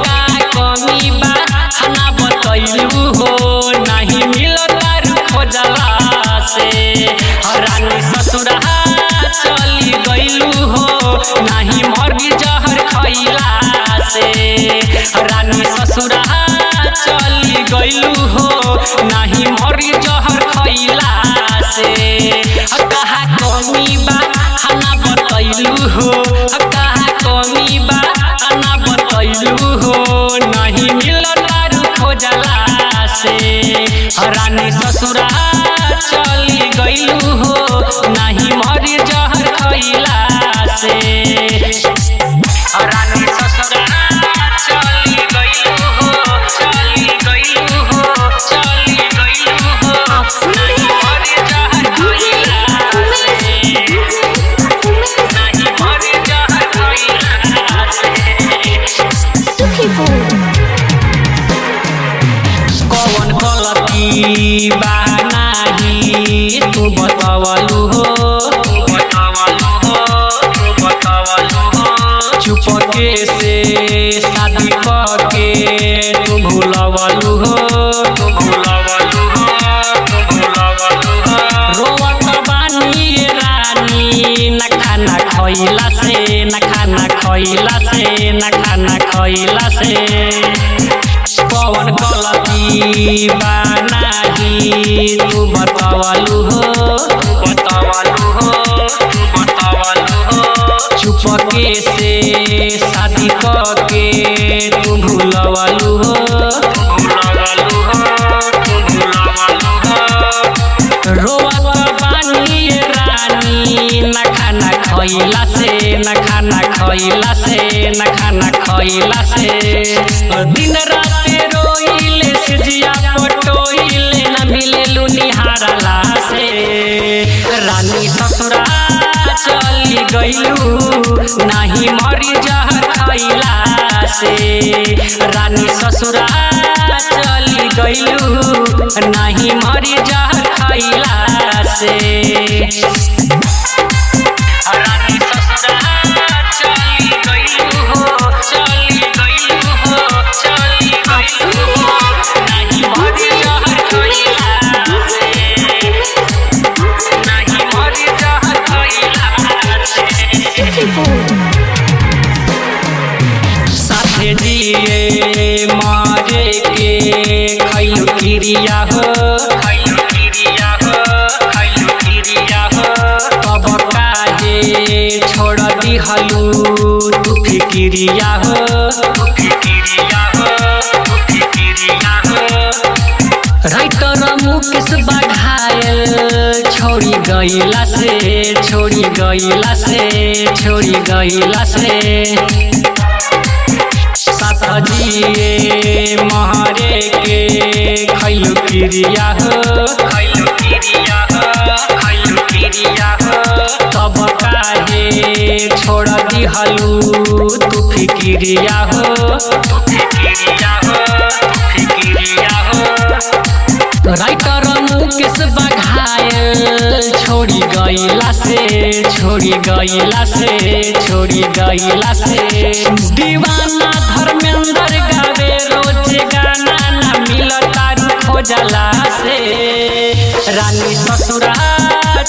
का कमी बा ना बतैलू हो नहीं मिलता खोजला से रानी ससुरा चली गईलू हो नहीं मरी जहर खैला से रानी ससुरा चली गईलू हो नहीं मरी जहर खैला से कहा कमी बा ना बतैलू हो कहा कमी बा ना बतैलू हो नहीं मिलता खोजला से रानी ससुरा चली गईलू हो नहीं मरी जहर खैला से रानी ससुरा चली गईलू हो चली गईलू हो चली गईलू हो नहीं मरी जहर खैला से नहीं मरी जहर खैला से कौन गलती बा नाही तू बतावलू हो चुपके से शादी करके तू भूलवलू हो रोवत बानी रानी न खाना खइला से न खाना खइला से न खाना खइला से कौन गलती बा नाही तू बतावलू हो चुपके से शादी करके तू भूलवलू हो रोवत बानी रानी न खाना खइला से न खाना खइला से न खाना खइला से दिन रात रोइले सिजिया पटोइले न मिलेलू निहारला से रानी ससुरा चली गईलू नहीं मरी जहर खैला से रानी ससुरा चली गईलू नहीं मरी जहर खैला से रानी ससुरा चली गईलू हो चली गईलू हो चली गईलू हो नहीं मरी जहर खैला से नहीं मरी जहर खैला से साथे जिए मारे के खैलू क्रिया हो तब काहे छोड़ दिहलू तू फिक्रिया हो राइटर मुकेश बघायल छोड़ी गईला से छोड़ी गईला से छोड़ी गईला से साथ जिए महरे के खैलू क्रिया हो तब काहे छोड़ दिहलू तू फिक्रिया हो राइटर मुकेश बघायल छोड़ी गईला से छोड़ी गईला से छोड़ी गईला से दीवाना धर्मेंद्र गावे रोज गाना न मिलता खोजला से रानी ससुरा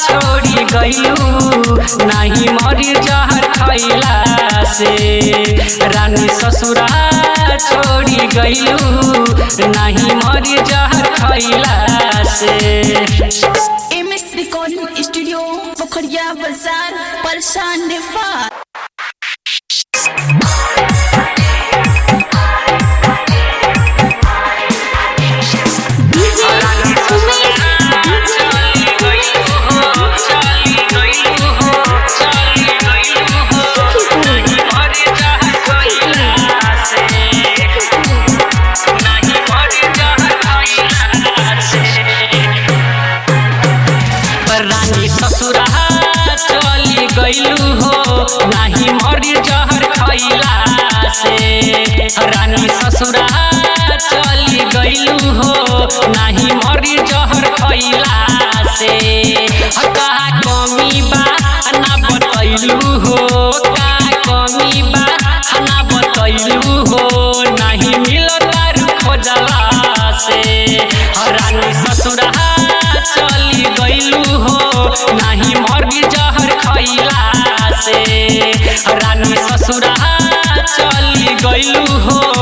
छोड़ी गईलू नहीं मरी जहर खैला से रानी ससुरा छोड़ी गईलू नहीं मरी जहर खैला से MS रिकॉर्डिंग स्टूडियो पोखरिया बाजार परेशान नेपाल रानी ससुरा चली गईलू हो नहीं मरी जहर खैला से रानी ससुरा चली गईलू हो।